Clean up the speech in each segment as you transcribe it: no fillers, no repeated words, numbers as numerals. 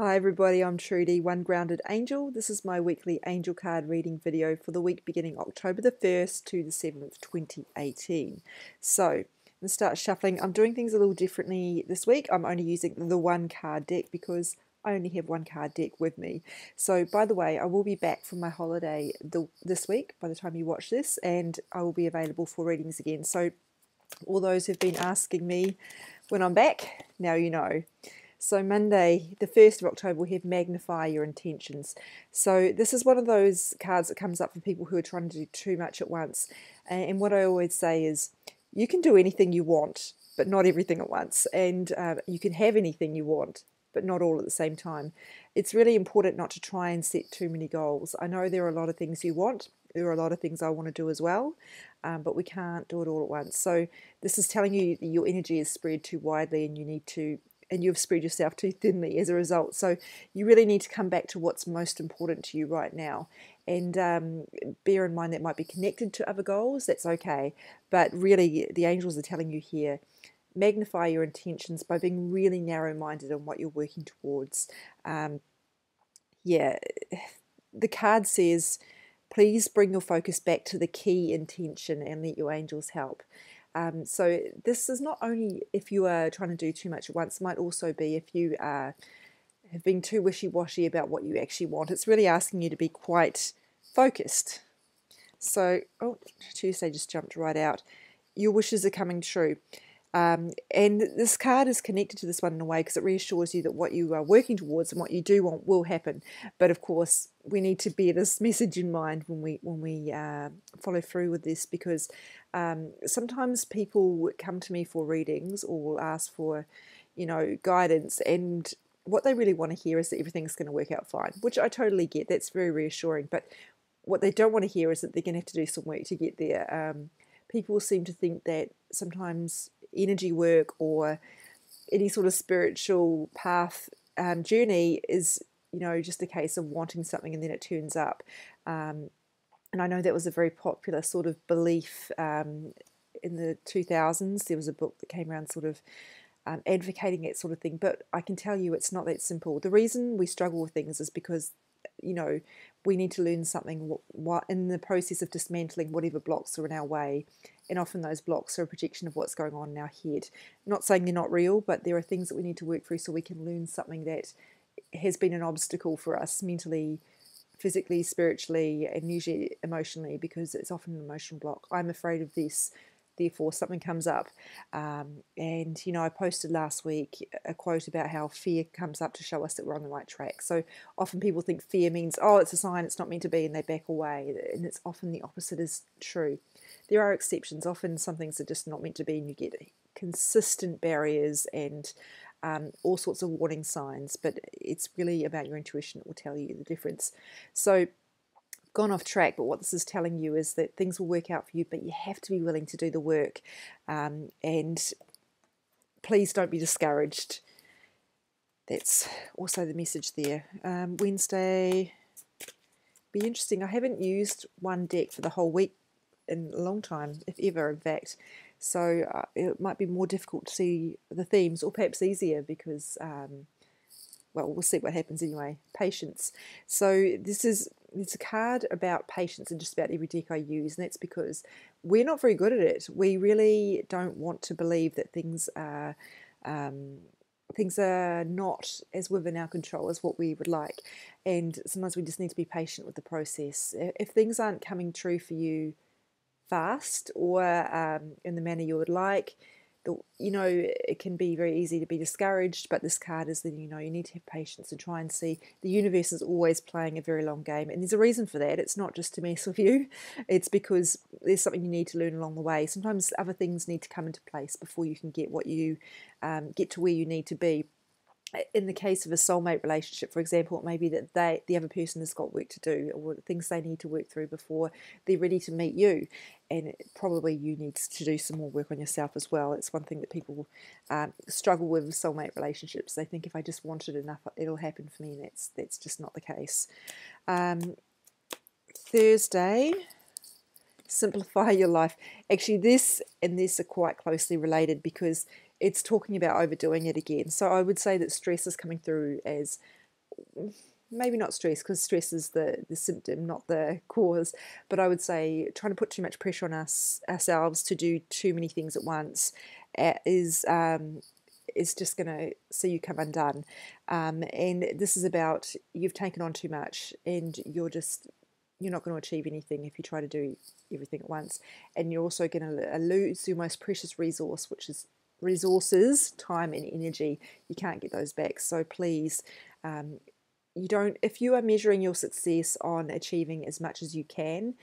Hi everybody, I'm Trudy, One Grounded Angel. This is my weekly angel card reading video for the week beginning October the 1st to the 7th, 2018. So, I'm going to start shuffling. I'm doing things a little differently this week. I'm only using the one card deck because I only have one card deck with me. So, by the way, I will be back from my holiday this week by the time you watch this, and I will be available for readings again. So, all those who've been asking me when I'm back, now you know. So Monday, the 1st of October, we have Magnify Your Intentions. So this is one of those cards that comes up for people who are trying to do too much at once. And what I always say is, you can do anything you want, but not everything at once. And you can have anything you want, but not all at the same time. It's really important not to try and set too many goals. I know there are a lot of things you want. There are a lot of things I want to do as well, but we can't do it all at once. So this is telling you that your energy is spread too widely and you need to and you've spread yourself too thinly as a result. So you really need to come back to what's most important to you right now. And bear in mind that might be connected to other goals, that's okay. But really, the angels are telling you here, magnify your intentions by being really narrow-minded on what you're working towards. Yeah, the card says, please bring your focus back to the key intention and let your angels help. So this is not only if you are trying to do too much at once, it might also be if you have been too wishy-washy about what you actually want. It's really asking you to be quite focused. So, oh, Tuesday just jumped right out. Your wishes are coming true. And this card is connected to this one in a way because it reassures you that what you are working towards and what you do want will happen. But of course, we need to bear this message in mind when we follow through with this, because sometimes people come to me for readings or will ask for, guidance, and what they really want to hear is that everything's going to work out fine, which I totally get. That's very reassuring. But what they don't want to hear is that they're going to have to do some work to get there. People seem to think that sometimes energy work or any sort of spiritual path journey is, just a case of wanting something and then it turns up. And I know that was a very popular sort of belief in the 2000s. There was a book that came around sort of advocating that sort of thing. But I can tell you it's not that simple. The reason we struggle with things is because we need to learn something in the process of dismantling whatever blocks are in our way. And often those blocks are a projection of what's going on in our head. Not saying they're not real, but there are things that we need to work through so we can learn something that has been an obstacle for us mentally, physically, spiritually, and usually emotionally, because it's often an emotional block. I'm afraid of this, therefore something comes up. And I posted last week a quote about how fear comes up to show us that we're on the right track. So often people think fear means, oh, it's a sign, it's not meant to be, and they back away. And it's often the opposite is true. There are exceptions. Often some things are just not meant to be, and you get consistent barriers and all sorts of warning signs, but it's really about your intuition that will tell you the difference. So gone off track, but what this is telling you is that things will work out for you, but you have to be willing to do the work. And please don't be discouraged. That's also the message there. Wednesday, be interesting. I haven't used one deck for the whole week in a long time, if ever, in fact. So it might be more difficult to see the themes, or perhaps easier because, well, we'll see what happens anyway. Patience. So it's a card about patience in just about every deck I use, and that's because we're not very good at it. We really don't want to believe that things are not as within our control as what we would like, and sometimes we just need to be patient with the process. If things aren't coming true for you fast or in the manner you would like, it can be very easy to be discouraged. But this card is that you need to have patience and try and see the universe is always playing a very long game, and there's a reason for that. It's not just to mess with you, it's because there's something you need to learn along the way. Sometimes other things need to come into place before you can get get to where you need to be. In the case of a soulmate relationship, for example, it may be that the other person has got work to do or things they need to work through before they're ready to meet you, and probably you need to do some more work on yourself as well. It's one thing that people struggle with soulmate relationships. They think if I just want it enough, it'll happen for me, and that's just not the case. Thursday, simplify your life. Actually, this and this are quite closely related because it's talking about overdoing it again. So I would say that stress is coming through as maybe not stress, because stress is the symptom, not the cause, but I would say trying to put too much pressure on ourselves to do too many things at once is just going to see you come undone. And this is about you've taken on too much, and you're not going to achieve anything if you try to do everything at once. And you're also going to lose your most precious resource, which is resources, time and energy. You can't get those back. So please, you don't, if you are measuring your success on achieving as much as you can,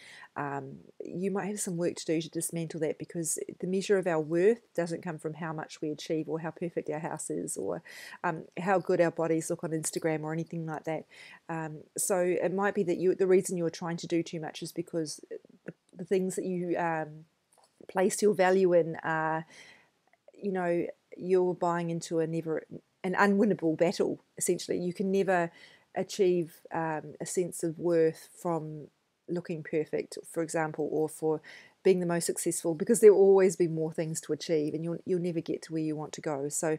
you might have some work to do to dismantle that, because the measure of our worth doesn't come from how much we achieve or how perfect our house is, or how good our bodies look on Instagram or anything like that. So it might be that the reason you're trying to do too much is because the things that you place your value in are, you're buying into an unwinnable battle. Essentially, you can never achieve a sense of worth from looking perfect, for example, or for being the most successful, because there will always be more things to achieve, and you'll never get to where you want to go. So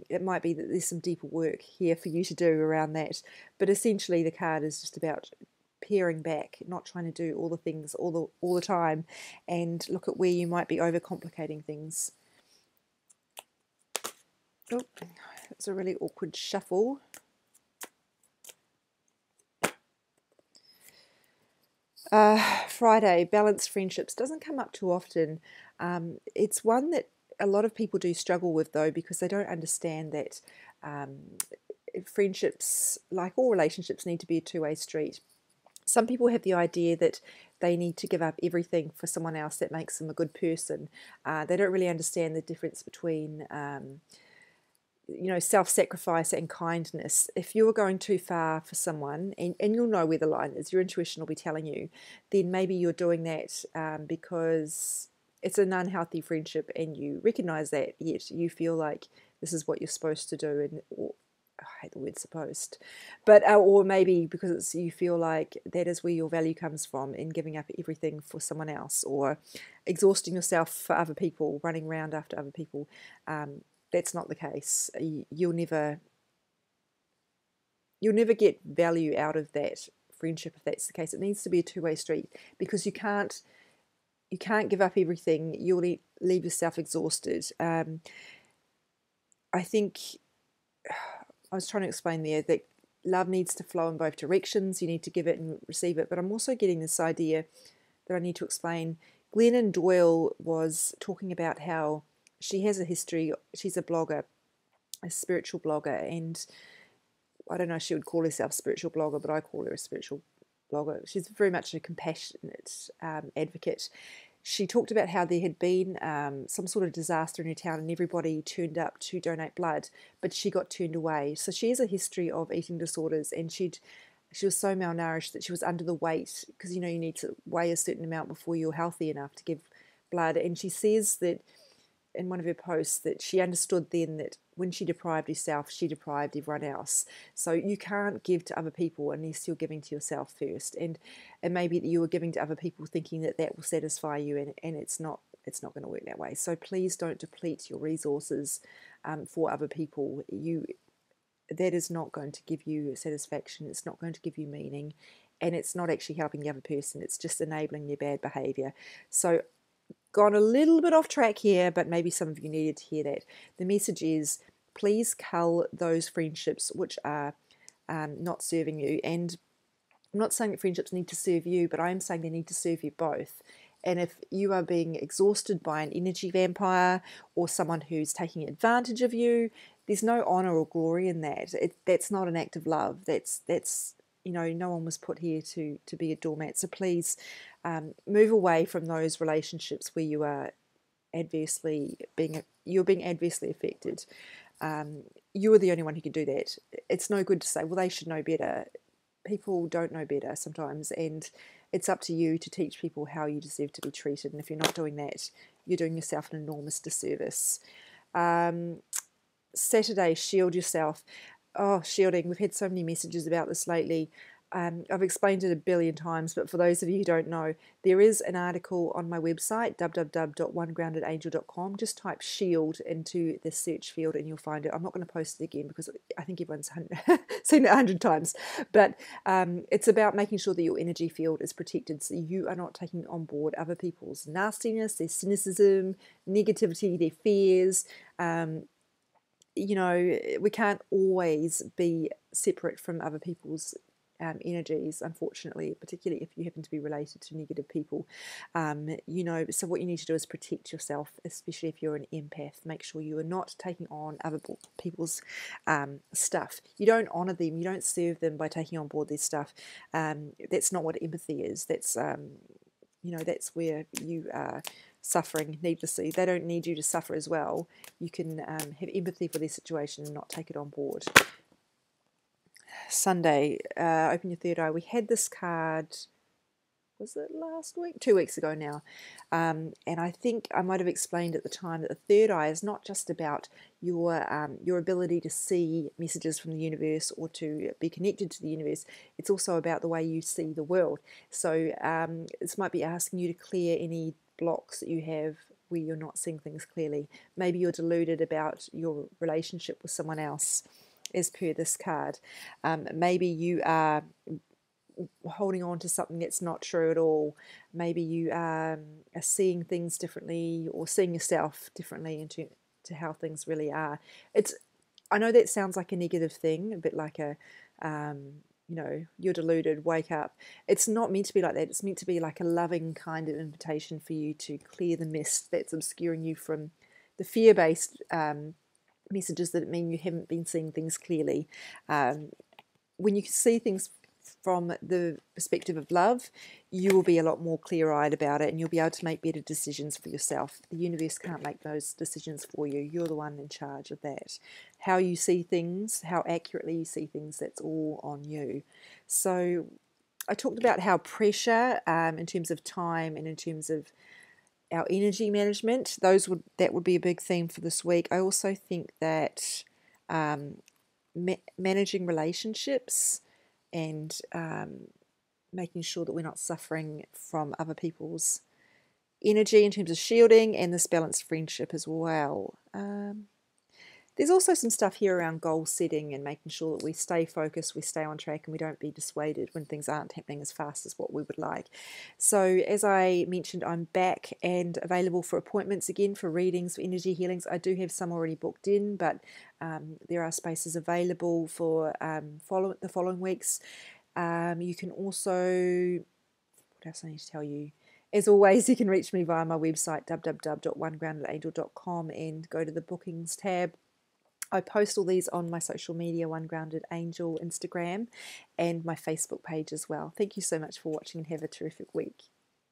it might be that there's some deeper work here for you to do around that. But essentially, the card is just about paring back, not trying to do all the things all the time, and look at where you might be overcomplicating things. Oh, it's a really awkward shuffle. Friday, balanced friendships doesn't come up too often. It's one that a lot of people do struggle with, though, because they don't understand that friendships, like all relationships, need to be a two-way street. Some people have the idea that they need to give up everything for someone else that makes them a good person. They don't really understand the difference between self-sacrifice and kindness. If you're going too far for someone, and you'll know where the line is, your intuition will be telling you, then maybe you're doing that because it's an unhealthy friendship, and you recognize that, yet you feel like this is what you're supposed to do, or I hate the word supposed, but or maybe because you feel like that is where your value comes from, in giving up everything for someone else, or exhausting yourself for other people, running around after other people. That's not the case. You'll never get value out of that friendship if that's the case. It needs to be a two-way street, because you can't give up everything. You'll leave yourself exhausted. I think I was trying to explain there that love needs to flow in both directions. You need to give it and receive it. But I'm also getting this idea that I need to explain. Glennon Doyle was talking about how she has a history. She's a blogger, a spiritual blogger, and I don't know if she would call herself a spiritual blogger, but I call her a spiritual blogger. She's very much a compassionate advocate. She talked about how there had been some sort of disaster in her town, and everybody turned up to donate blood, but she got turned away. So she has a history of eating disorders, and she was so malnourished that she was under the weight, because you need to weigh a certain amount before you're healthy enough to give blood. And she says that in one of her posts that she understood then that when she deprived herself, she deprived everyone else. So you can't give to other people unless you're giving to yourself first. And it may be that you are giving to other people thinking that will satisfy you, and it's not going to work that way. So please don't deplete your resources for other people. That is not going to give you satisfaction. It's not going to give you meaning, and it's not actually helping the other person. It's just enabling their bad behavior. So gone a little bit off track here, but maybe some of you needed to hear that. The message is, please cull those friendships which are not serving you. And I'm not saying that friendships need to serve you, but I am saying they need to serve you both. And if you are being exhausted by an energy vampire or someone who's taking advantage of you, there's no honor or glory in that. That's not an act of love. That's no one was put here to be a doormat. So please move away from those relationships where you are being adversely affected. You are the only one who can do that. It's no good to say, well, they should know better. People don't know better sometimes, and it's up to you to teach people how you deserve to be treated. And if you're not doing that, you're doing yourself an enormous disservice. Saturday, shield yourself. Oh, shielding. We've had so many messages about this lately. I've explained it a billion times, but for those of you who don't know, there is an article on my website, www.onegroundedangel.com. Just type shield into the search field and you'll find it. I'm not going to post it again because I think everyone's seen it 100 times. But it's about making sure that your energy field is protected so you are not taking on board other people's nastiness, their cynicism, negativity, their fears. We can't always be separate from other people's energies, unfortunately, particularly if you happen to be related to negative people. So what you need to do is protect yourself, especially if you're an empath. Make sure you are not taking on other people's stuff. You don't honor them, you don't serve them by taking on board their stuff. That's not what empathy is. That's where you are suffering needlessly. They don't need you to suffer as well. You can have empathy for their situation and not take it on board. Sunday, open your third eye. We had this card, was it last week? 2 weeks ago now. And I think I might have explained at the time that the third eye is not just about your ability to see messages from the universe or to be connected to the universe. It's also about the way you see the world. So this might be asking you to clear any blocks that you have where you're not seeing things clearly. Maybe you're deluded about your relationship with someone else, as per this card. Maybe you are holding on to something that's not true at all. Maybe you are seeing things differently or seeing yourself differently into to how things really are. I know that sounds like a negative thing, a bit like you're deluded, wake up. It's not meant to be like that. It's meant to be like a loving kind of invitation for you to clear the mist that's obscuring you from the fear-based messages that mean you haven't been seeing things clearly. When you see things from the perspective of love, you will be a lot more clear-eyed about it and you'll be able to make better decisions for yourself. The universe can't make those decisions for you. You're the one in charge of that. How you see things, how accurately you see things, that's all on you. So I talked about how pressure in terms of time and in terms of our energy management, that would be a big theme for this week. I also think that managing relationships and making sure that we're not suffering from other people's energy in terms of shielding, and this balanced friendship as well. There's also some stuff here around goal setting and making sure that we stay focused, we stay on track, and we don't be dissuaded when things aren't happening as fast as what we would like. So as I mentioned, I'm back and available for appointments again for readings, for energy healings. I do have some already booked in, but there are spaces available for the following weeks. You can also, what else I need to tell you? As always, you can reach me via my website, www.onegroundedangel.com, and go to the bookings tab. I post all these on my social media, One Grounded Angel, Instagram, and my Facebook page as well. Thank you so much for watching and have a terrific week.